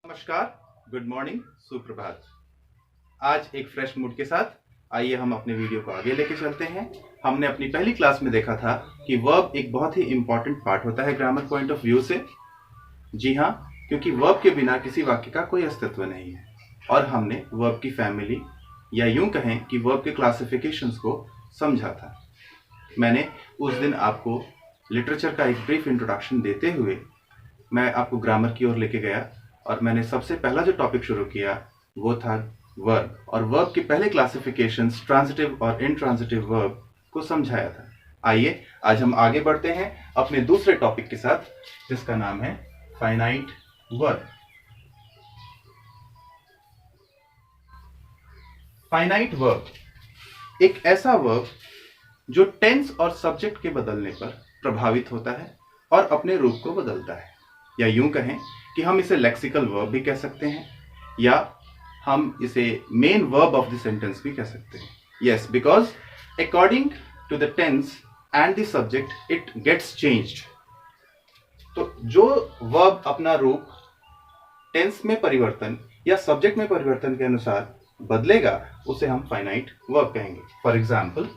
नमस्कार, good morning, सुप्रभात। आज एक फ्रेश मूड के साथ आइए हम अपने वीडियो को आगे लेके चलते हैं। हमने अपनी पहली क्लास में देखा था कि वर्ब एक बहुत ही इंपॉर्टेंट पार्ट होता है ग्रामर पॉइंट ऑफ व्यू से। जी हाँ, क्योंकि वर्ब के बिना किसी वाक्य का कोई अस्तित्व नहीं है। और हमने वर्ब की फैमिली या यूं कहें कि वर्ब के क्लासिफिकेशंस को समझा था। मैंने उस दिन आपको लिटरेचर का एक ब्रीफ इंट्रोडक्शन देते हुए मैं आपको ग्रामर की ओर लेके गया और मैंने सबसे पहला जो टॉपिक शुरू किया वो था वर्ब, और वर्ब के पहले क्लासिफिकेशंस ट्रांजिटिव और इनट्रांजिटिव वर्ब को समझाया था। आइए आज हम आगे बढ़ते हैं अपने दूसरे टॉपिक के साथ, जिसका नाम है फाइनाइट वर्ब। फाइनाइट वर्ब एक ऐसा वर्ब जो टेंस और सब्जेक्ट के बदलने पर प्रभावित होता है और अपने रूप को बदलता है, या यूं कहें कि हम इसे लेक्सिकल वर्ब भी कह सकते हैं या हम इसे main verb of the sentence भी कह सकते हैं। Yes, because according to the tense and the subject it gets changed. तो जो वर्ब अपना रूप टेंस में परिवर्तन या सब्जेक्ट में परिवर्तन के अनुसार बदलेगा उसे हम फाइनाइट वर्ब कहेंगे। For example,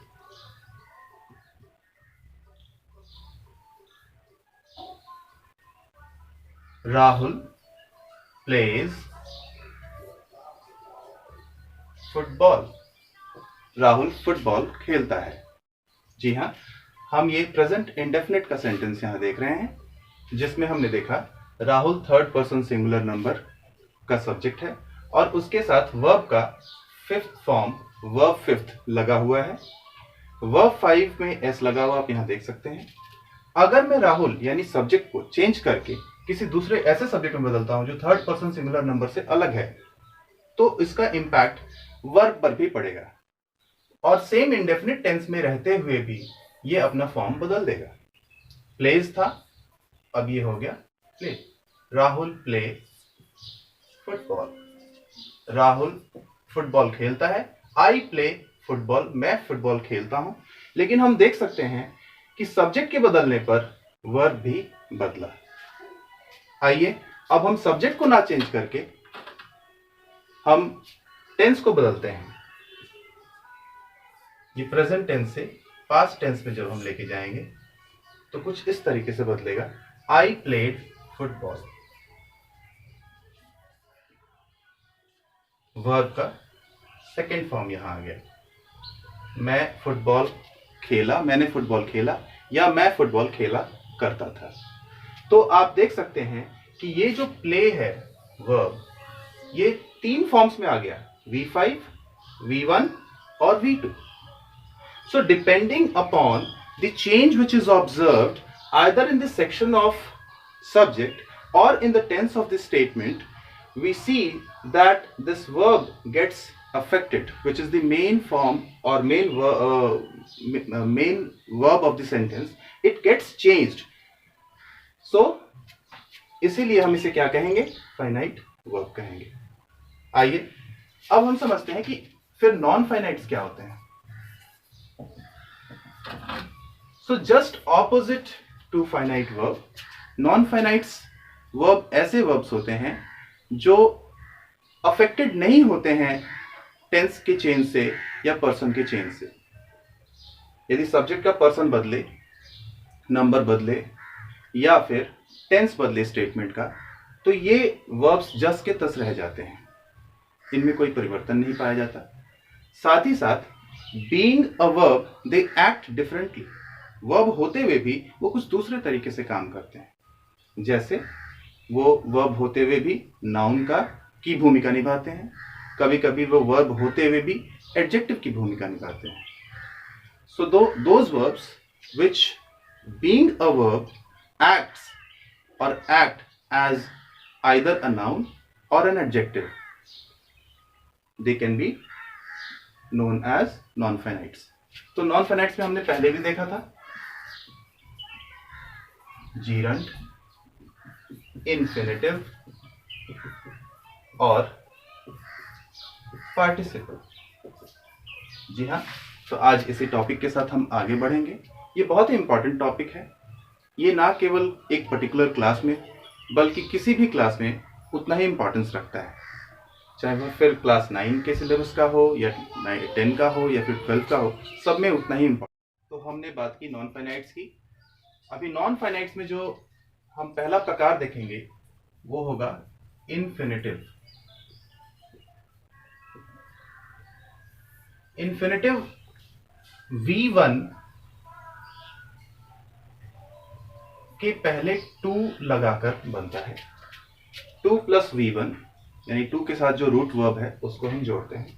Rahul plays football. Rahul football खेलता है। जी हाँ, हम ये प्रेजेंट इंडेफिनिट का सेंटेंस यहां देख रहे हैं, जिसमें हमने देखा Rahul third person singular number का सब्जेक्ट है और उसके साथ वर्ब का फिफ्थ फॉर्म वर्ब फिफ्थ लगा हुआ है। वर्ब 5 में एस लगा हुआ आप यहां देख सकते हैं। अगर मैं राहुल यानी सब्जेक्ट को चेंज करके किसी दूसरे ऐसे सब्जेक्ट में बदलता हूं जो थर्ड पर्सन सिंगुलर नंबर से अलग है, तो इसका इंपैक्ट वर्ब पर भी पड़ेगा और सेम इंडेफिनिट टेंस में रहते हुए भी ये अपना फॉर्म बदल देगा। प्लेज था, अब ये हो गया play. Rahul play football. Rahul football खेलता है। आई प्ले फुटबॉल, मैं फुटबॉल खेलता हूं। लेकिन हम देख सकते हैं कि सब्जेक्ट के बदलने पर वर्ब भी बदला। आइए अब हम सब्जेक्ट को ना चेंज करके हम टेंस को बदलते हैं। ये प्रेजेंट टेंस से पास्ट टेंस में जब हम लेके जाएंगे तो कुछ इस तरीके से बदलेगा। I played football. वर्ब का सेकेंड फॉर्म यहां आ गया। मैं फुटबॉल खेला, मैंने फुटबॉल खेला, या मैं फुटबॉल खेला करता था। तो आप देख सकते हैं कि ये जो प्ले है वर्ब, ये 3 फॉर्म्स में आ गया, V5, V1 और V2। So depending upon the change which is observed either in the section of subject or in the tense of the statement, we see that this verb gets affected, which is the main form or main verb of the sentence. It gets changed. So इसीलिए हम इसे क्या कहेंगे? Finite verb कहेंगे। आइए अब हम समझते हैं कि फिर नॉन फाइनाइट्स क्या होते हैं। So just opposite to finite verb, non finites verb ऐसे वर्ब्स होते हैं जो अफेक्टेड नहीं होते हैं टेंस के चेंज से या पर्सन के चेंज से। यदि सब्जेक्ट का पर्सन बदले, नंबर बदले या फिर टेंस बदले स्टेटमेंट का, तो ये वर्ब्स जस के तस रह जाते हैं, इनमें कोई परिवर्तन नहीं पाया जाता। साथ ही साथ being a verb they act differently. Verb होते हुए भी वो कुछ दूसरे तरीके से काम करते हैं। जैसे वो वर्ब होते हुए भी नाउन की भूमिका निभाते हैं, कभी कभी वो वर्ब होते हुए भी एडजेक्टिव की भूमिका निभाते हैं। So those verbs which being a verb acts or act as either a noun or an adjective, they can be known as non-finites. तो non-finites में हमने पहले भी देखा था gerund, infinitive और participle। जी हाँ, तो आज इसी टॉपिक के साथ हम आगे बढ़ेंगे। ये बहुत ही इंपॉर्टेंट टॉपिक है। ये ना केवल एक पर्टिकुलर क्लास में बल्कि किसी भी क्लास में उतना ही इंपॉर्टेंस रखता है, चाहे वो फिर क्लास 9 के सिलेबस का हो या 10 का हो या फिर 12 का हो, सब में उतना ही इंपॉर्टेंट। तो हमने बात की नॉन फाइनाइट्स की। अभी नॉन फाइनाइट्स में जो हम पहला प्रकार देखेंगे वो होगा इन्फिनिटिव। इन्फिनिटिव V1 के पहले 2 लगाकर बनता है। 2 प्लस V1 यानी 2 के साथ जो रूट वर्ब है उसको हम जोड़ते हैं,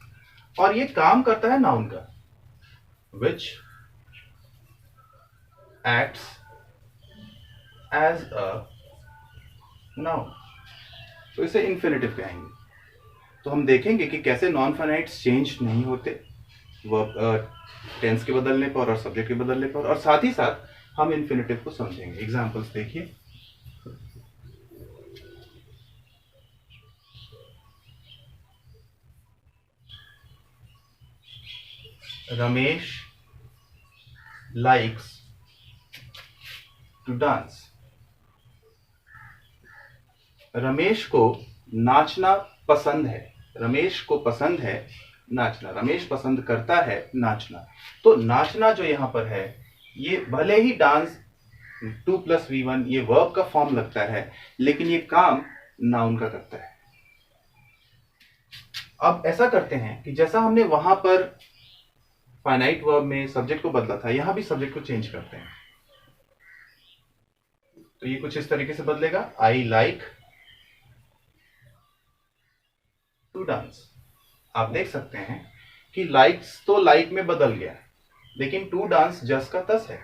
और ये काम करता है नाउन का, which acts as a noun। तो इसे इन्फिनिटिव कहेंगे। तो हम देखेंगे कि कैसे नॉन फाइनाइट्स चेंज नहीं होते वर्ब टेंस के बदलने पर और सब्जेक्ट के बदलने पर, और साथ ही साथ हम इन्फिनिटिव को समझेंगे। एग्जांपल्स देखिए। Ramesh likes to dance. Ramesh को नाचना पसंद है। रमेश को पसंद है नाचना। रमेश पसंद करता है नाचना। तो नाचना जो यहां पर है, ये भले ही डांस 2 प्लस V1 ये वर्ब का फॉर्म लगता है, लेकिन ये काम नाउन का करता है। अब ऐसा करते हैं कि जैसा हमने वहां पर फाइनाइट वर्ब में सब्जेक्ट को बदला था, यहां भी सब्जेक्ट को चेंज करते हैं। तो ये कुछ इस तरीके से बदलेगा, आई लाइक टू डांस। आप देख सकते हैं कि लाइक्स तो लाइक में बदल गया, लेकिन टू डांस जस का तस है।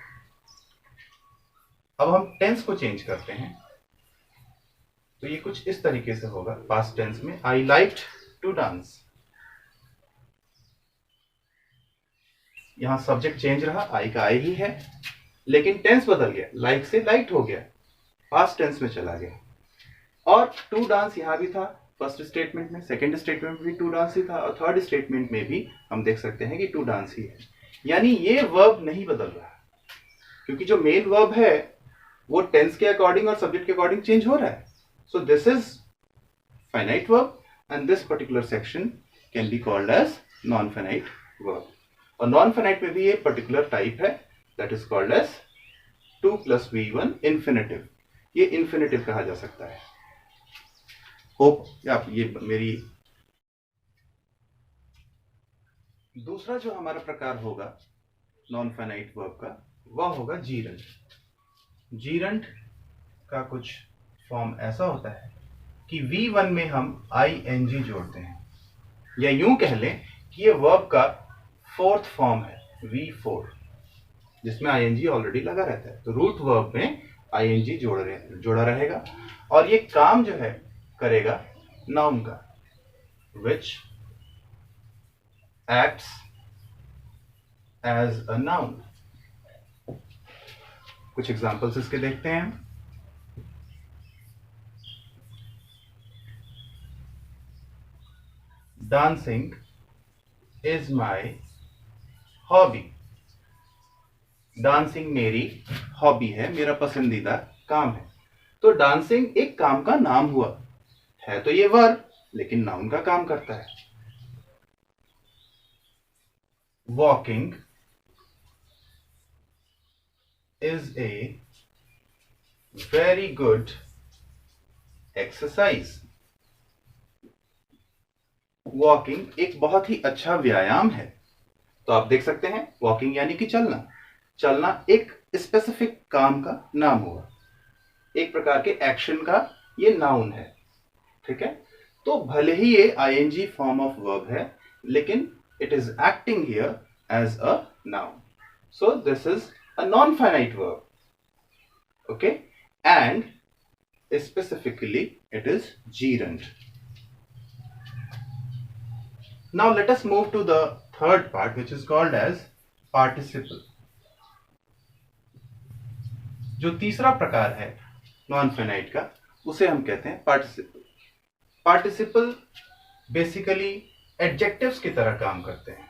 अब हम टेंस को चेंज करते हैं, तो ये कुछ इस तरीके से होगा। पास्ट टेंस में आई लाइक्ड टू डांस, यहां सब्जेक्ट चेंज रहा, आई का आई ही है, लेकिन टेंस बदल गया, लाइक से लाइक्ड हो गया, पास्ट टेंस में चला गया। और टू डांस यहां भी था फर्स्ट स्टेटमेंट में, सेकंड स्टेटमेंट में भी टू डांस ही था, और थर्ड स्टेटमेंट में भी हम देख सकते हैं कि टू डांस ही है। यानी ये वर्ब नहीं बदल रहा, क्योंकि जो मेन वर्ब है वो टेंस के अकॉर्डिंग और सब्जेक्ट के अकॉर्डिंग चेंज हो रहा है। So this is finite verb and this particular section can be called as non finite verb. और नॉन फाइनाइट में भी ये पर्टिकुलर टाइप है, that is called as 2 plus V1 infinitive. ये इन्फिनिटिव कहा जा सकता है। होप आप ये मेरी। दूसरा जो हमारा प्रकार होगा नॉन फाइनाइट वर्ब का, वह होगा जीरंट। जीरंट का कुछ फॉर्म ऐसा होता है कि V1 में हम ING जोड़ते हैं, या यूं कह लें कि ये वर्ब का फोर्थ फॉर्म है, V4, जिसमें ING ऑलरेडी लगा रहता है। तो रूट वर्ब में ING जोड़ा रहेगा, और ये काम जो है करेगा नाउन का, which acts as a noun। कुछ एग्जांपल्स इसके देखते हैं। Dancing is my hobby. Dancing मेरी हॉबी है, मेरा पसंदीदा काम है। तो डांसिंग एक काम का नाम हुआ है, तो ये वर्ब लेकिन नाउन का काम करता है। Walking is a very good exercise. Walking एक बहुत ही अच्छा व्यायाम है। तो आप देख सकते हैं वॉकिंग यानी कि चलना। चलना एक स्पेसिफिक काम का नाम हुआ, एक प्रकार के एक्शन का ये नाउन है। ठीक है, तो भले ही ये ING फॉर्म ऑफ वर्ब है, लेकिन it is acting here as a noun. So this is a non finite verb, okay, and specifically it is gerund। Now let us move to the third part, which is called as participle। जो तीसरा प्रकार है non finite का, उसे हम कहते हैं participle. Participle basically adjectives की तरह काम करते हैं,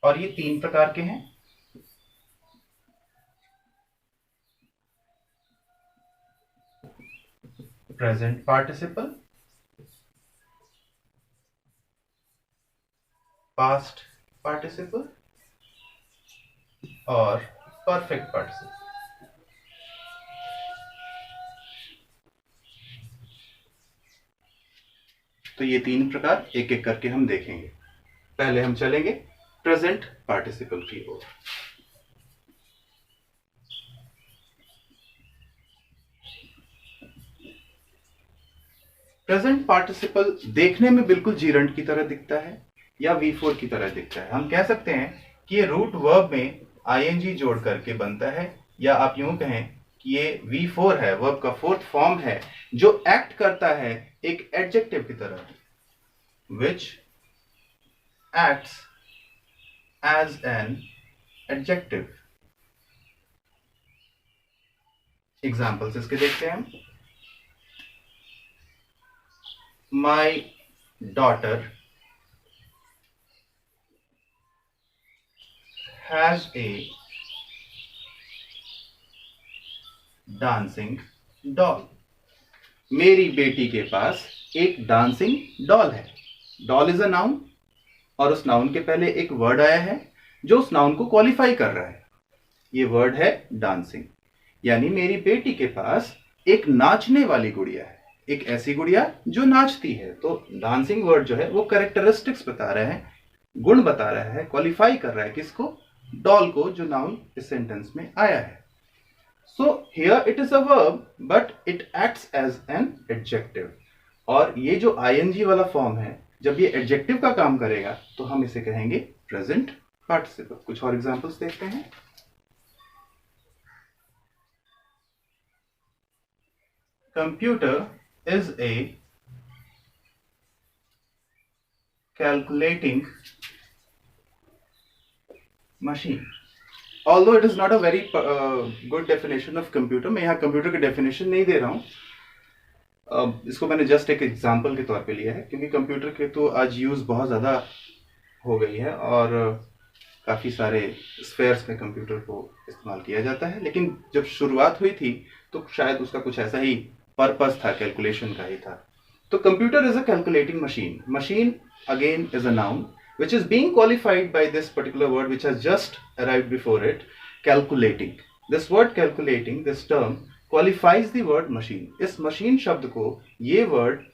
और ये 3 प्रकार के हैं। प्रेजेंट पार्टिसिपल, पास्ट पार्टिसिपल और परफेक्ट पार्टिसिपल। तो ये तीन प्रकार एक एक करके हम देखेंगे। पहले हम चलेंगे प्रेजेंट पार्टिसिपल की ओर। प्रेजेंट पार्टिसिपल देखने में बिल्कुल जीरंड की तरह दिखता है या V4 की तरह दिखता है। हम कह सकते हैं कि ये रूट वर्ब में ing जोड़ करके बनता है, या आप यूं कहें कि ये V4 है, वर्ब का फोर्थ फॉर्म है, जो एक्ट करता है एक एडजेक्टिव की तरह, which acts as an adjective। Examples इसके देखते हैं हम। My daughter has a dancing doll। मेरी बेटी के पास एक डांसिंग डॉल है। डॉल इज अ नाउन और उस नाउन के पहले एक वर्ड आया है जो उस नाउन को क्वालिफाई कर रहा है। ये वर्ड है डांसिंग, यानी मेरी बेटी के पास एक नाचने वाली गुड़िया है, एक ऐसी गुड़िया जो नाचती है। तो डांसिंग वर्ड जो है वो कैरेक्टरिस्टिक्स बता रहा है, गुण बता रहा है, क्वालिफाई कर रहा है किसको? डॉल को, जो नाउन इस सेंटेंस में आया है। So here it is a verb but it acts as an adjective. और ये जो ing वाला फॉर्म है, जब ये एडजेक्टिव का काम करेगा तो हम इसे कहेंगे प्रेजेंट पार्टिसिपल। कुछ और एग्जांपल्स देखते हैं। Computer is a calculating machine। Although it is not a very good definition of computer, मैं यहाँ कंप्यूटर की डेफिनेशन नहीं दे रहा हूँ। इसको मैंने जस्ट एक एग्जांपल के तौर पे लिया है, क्योंकि कंप्यूटर के तो आज यूज़ बहुत ज़्यादा हो गई है और काफ़ी सारे स्फेयर्स में कंप्यूटर को इस्तेमाल किया जाता है। लेकिन जब शुरुआत हुई थी तो शायद उसका कुछ ऐसा ही पर्पस था, कैलकुलेशन का ही था। तो computer is a calculating machine. Machine again is a noun which is being qualified by this particular word which has just arrived before it, calculating। this word calculating, this term qualifies the word machine। इस machine शब्द को ये word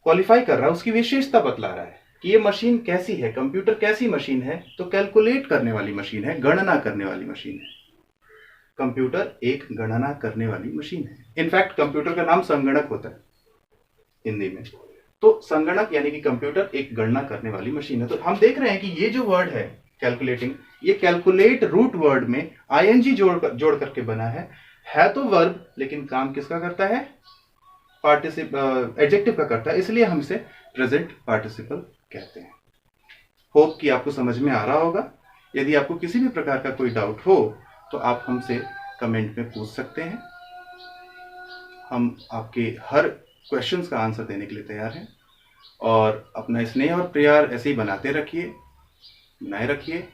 qualify कर रहा है, उसकी विशेषता बतला रहा है कि ये मशीन कैसी है, कंप्यूटर कैसी मशीन है। तो कैलकुलेट करने वाली मशीन है, गणना करने वाली मशीन है। कंप्यूटर एक गणना करने वाली मशीन है। इनफैक्ट कंप्यूटर का नाम संगणक होता है हिंदी में। तो संगणक यानी कि कंप्यूटर एक गणना करने वाली मशीन है। तो हम देख रहे हैं कि ये जो वर्ड है कैलकुलेटिंग, ये कैलकुलेट रूट वर्ड में ing जोड़ करके बना है तो वर्ब, लेकिन काम किसका करता है? एडजेक्टिव का करता है, इसलिए हम इसे प्रेजेंट पार्टिसिपल कहते हैं। होप कि आपको समझ में आ रहा होगा। यदि आपको किसी भी प्रकार का कोई डाउट हो तो आप हमसे कमेंट में पूछ सकते हैं। हम आपके हर क्वेश्चंस का आंसर देने के लिए तैयार हैं। और अपना स्नेह और प्यार ऐसे ही बनाए रखिए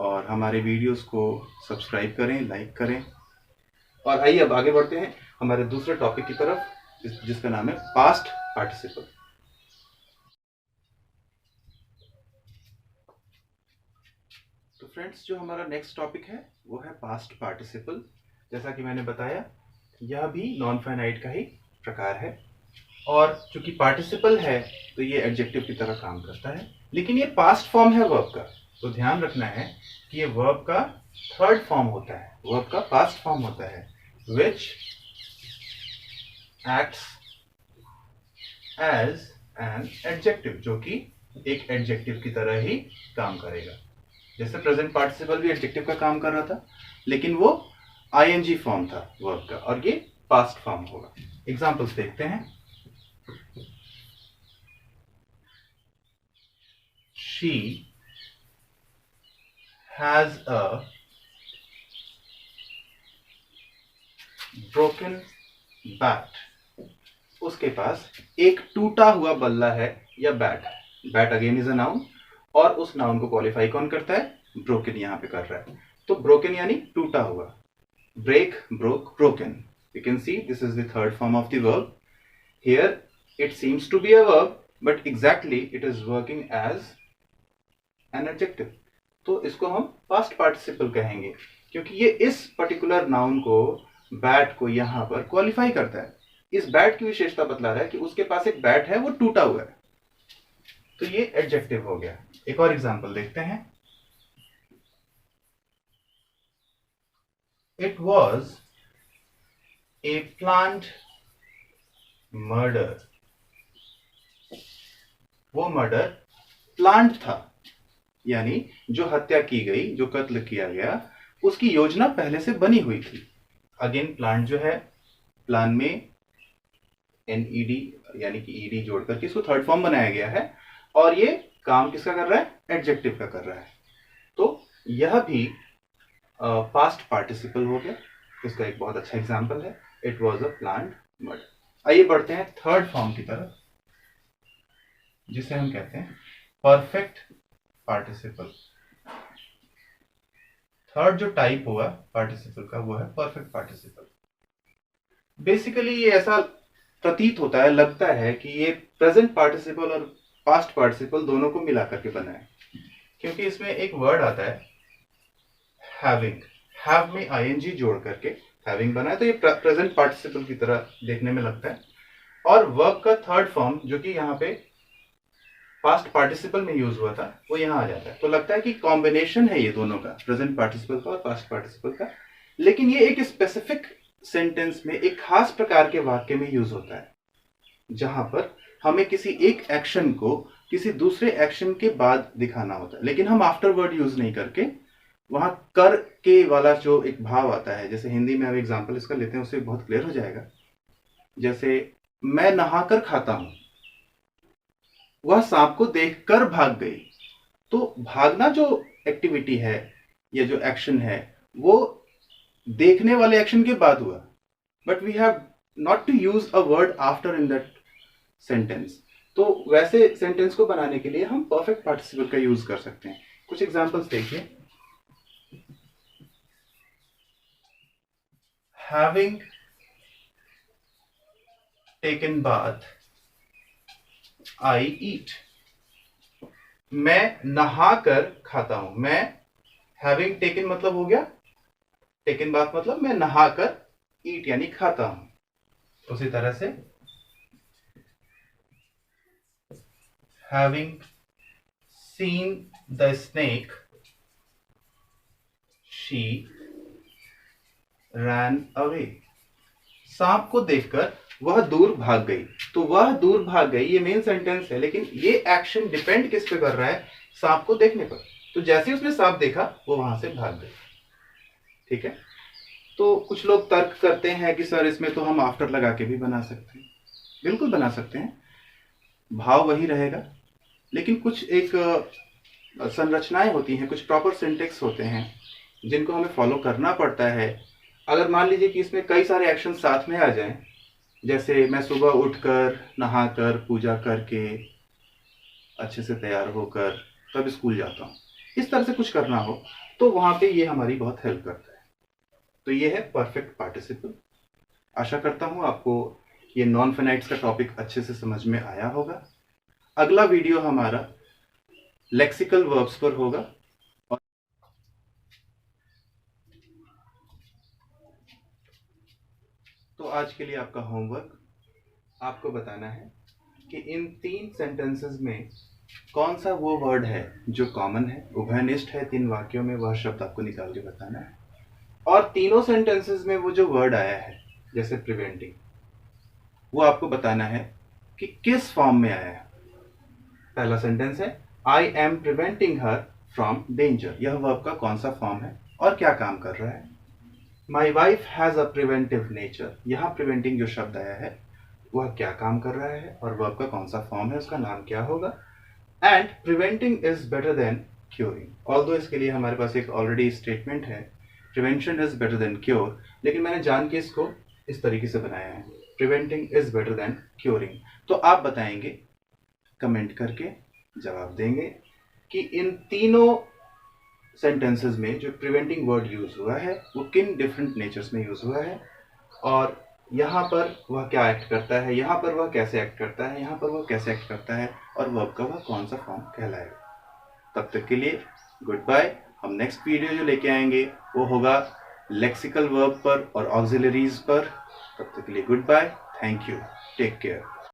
और हमारे वीडियोस को सब्सक्राइब करें, लाइक करें। और आइए अब आगे बढ़ते हैं हमारे दूसरे टॉपिक की तरफ, जिसका नाम है पास्ट पार्टिसिपल। तो फ्रेंड्स, जो हमारा नेक्स्ट टॉपिक है वो है पास्ट पार्टिसिपल। जैसा कि मैंने बताया, यह भी नॉन फाइनाइट का ही प्रकार है और चूंकि पार्टिसिपल है तो ये एडजेक्टिव की तरह काम करता है, लेकिन ये पास्ट फॉर्म है वर्ब का। तो ध्यान रखना है कि ये वर्ब का थर्ड फॉर्म होता है, वर्ब का पास्ट फॉर्म होता है, which acts as an adjective, जो कि एक एडजेक्टिव की तरह ही काम करेगा। जैसे प्रेजेंट पार्टिसिपल भी एडजेक्टिव का काम कर रहा था, लेकिन वो ing फॉर्म था वर्ब का, और ये पास्ट फॉर्म होगा। एग्जांपल्स देखते हैं। She has a broken bat। उसके पास एक टूटा हुआ बल्ला है या bat. Bat again is a noun, और उस नाउन को क्वालिफाई कौन करता है? ब्रोकन यहां पे कर रहा है। तो ब्रोकन यानी टूटा हुआ। Break, broke, broken. You can see this is the third form of the verb. Here it seems to be a verb, but exactly it is working as an adjective. तो इसको हम past participle कहेंगे, क्योंकि ये इस particular noun को, bat को यहां पर क्वालिफाई करता है। इस बैट की विशेषता बतला रहा है कि उसके पास एक बैट है, वो टूटा हुआ है, तो ये एडजेक्टिव हो गया। एक और एग्जांपल देखते हैं। It was a planned murder. वो मर्डर प्लान्ड था, यानी जो हत्या की गई, जो कत्ल किया गया, उसकी योजना पहले से बनी हुई थी। अगेन प्लान्ड जो है, प्लान में NED यानी कि ED जोड़ करके इसको थर्ड फॉर्म बनाया गया है, और ये काम किसका कर रहा है? एडजेक्टिव का कर रहा है। तो यह भी पास्ट पार्टिसिपल हो गया। इसका एक बहुत अच्छा एग्जांपल है, it was a planned murder. आइए बढ़ते हैं थर्ड फॉर्म की तरफ, जिसे हम कहते हैं परफेक्ट पार्टिसिपल। थर्ड जो टाइप हुआ पार्टिसिपल का, वो है परफेक्ट पार्टिसिपल। बेसिकली ये ऐसा प्रतीत होता है, लगता है कि ये प्रेजेंट पार्टिसिपल और पास्ट पार्टिसिपल दोनों को मिला करके बना है, क्योंकि इसमें एक वर्ड आता है हैविंग। हैव में ING जोड़ करके हैविंग बना है, तो ये प्रेजेंट पार्टिसिपल की तरह देखने में लगता है। और वर्ब का थर्ड फॉर्म, जो कि यहाँ पे पास्ट पार्टिसिपल में यूज हुआ था, वो यहाँ आ जाता है। तो लगता है कि कॉम्बिनेशन है ये दोनों का, प्रेजेंट पार्टिसिपल का और पास्ट पार्टिसिपल का। लेकिन ये एक स्पेसिफिक सेंटेंस में, एक खास प्रकार के वाक्य में यूज होता है, जहां पर हमें किसी एक एक्शन को किसी दूसरे एक्शन के बाद दिखाना होता है, लेकिन हम आफ्टर वर्ड यूज नहीं करके वहां कर के वाला जो एक भाव आता है। जैसे हिंदी में अब एग्जांपल इसका लेते हैं, उससे बहुत क्लियर हो जाएगा। जैसे मैं नहाकर खाता हूं, वह सांप को देखकर भाग गई। तो भागना जो एक्टिविटी है या जो एक्शन है, वो देखने वाले एक्शन के बाद हुआ, but we have not to use a word after in that sentence. तो वैसे सेंटेंस को बनाने के लिए हम परफेक्ट पार्टिसिपल का यूज कर सकते हैं। कुछ एग्जांपल्स देखिए। हैविंग टेकन बाथ आई ईट। मैं नहाकर खाता हूं। मैं हैविंग टेकन मतलब हो गया, टेकन बाथ मतलब मैं नहाकर, ईट यानी खाता हूं। उसी तरह से having seen the snake she ran away. सांप को देखकर वह दूर भाग गई। तो वह दूर भाग गई, ये मेन सेंटेंस है, लेकिन ये एक्शन डिपेंड किस पे कर रहा है? सांप को देखने पर। तो जैसे ही उसने सांप देखा, वो वहां से भाग गई। ठीक है। तो कुछ लोग तर्क करते हैं कि सर इसमें तो हम आफ्टर लगा के भी बना सकते हैं। बिल्कुल बना सकते हैं, भाव वही रहेगा, लेकिन कुछ एक संरचनाएं होती हैं, कुछ प्रॉपर सिंटेक्स होते हैं, जिनको हमें फॉलो करना पड़ता है। अगर मान लीजिए कि इसमें कई सारे एक्शन साथ में आ जाएं, जैसे मैं सुबह उठकर, नहाकर, पूजा करके, अच्छे से तैयार होकर तब स्कूल जाता हूँ, इस तरह से कुछ करना हो, तो वहां पे ये हमारी बहुत हेल्प करता है। तो ये है परफेक्ट पार्टिसिपल। आशा करता हूँ आपको ये नॉन फिनाइट्स का टॉपिक अच्छे से समझ में आया होगा। अगला वीडियो हमारा लेक्सिकल वर्ब्स पर होगा। तो आज के लिए आपका होमवर्क, आपको बताना है कि इन 3 सेंटेंसेस में कौन सा वो वर्ड है जो कॉमन है, उभयनिष्ठ है 3 वाक्यों में, वह शब्द आपको निकाल के बताना है। और तीनों सेंटेंसेस में वो जो वर्ड आया है, जैसे प्रिवेंटिंग, वो आपको बताना है कि किस फॉर्म में आया है। पहला सेंटेंस है I am preventing her from danger. यह वर्ब का कौन सा फॉर्म है और क्या काम कर रहा है। My wife has a preventive nature. यहाँ प्रिवेंटिंग जो शब्द आया है, वह क्या काम कर रहा है और वर्ब का कौन सा फॉर्म है, उसका नाम क्या होगा। And preventing is better than curing. Although इसके लिए हमारे पास एक ऑलरेडी स्टेटमेंट है, prevention is better than cure, लेकिन मैंने जान के इसको इस तरीके से बनाया है, preventing is better than curing. तो आप बताएंगे, कमेंट करके जवाब देंगे कि इन तीनों सेंटेंसेस में जो प्रिवेंटिंग वर्ड यूज हुआ है, वो किन डिफरेंट नेचर्स में यूज हुआ है, और यहाँ पर वह क्या एक्ट करता है, यहाँ पर वह कैसे एक्ट करता है, यहाँ पर वह कैसे एक्ट करता है और वर्ब का वह कौन सा फॉर्म कहलाएगा। तब तक के लिए गुड बाय। हम नेक्स्ट वीडियो जो लेके आएंगे वो होगा लेक्सिकल वर्ब पर और ऑक्सिलरीज पर। तब तक के लिए goodbye, thank you, take care.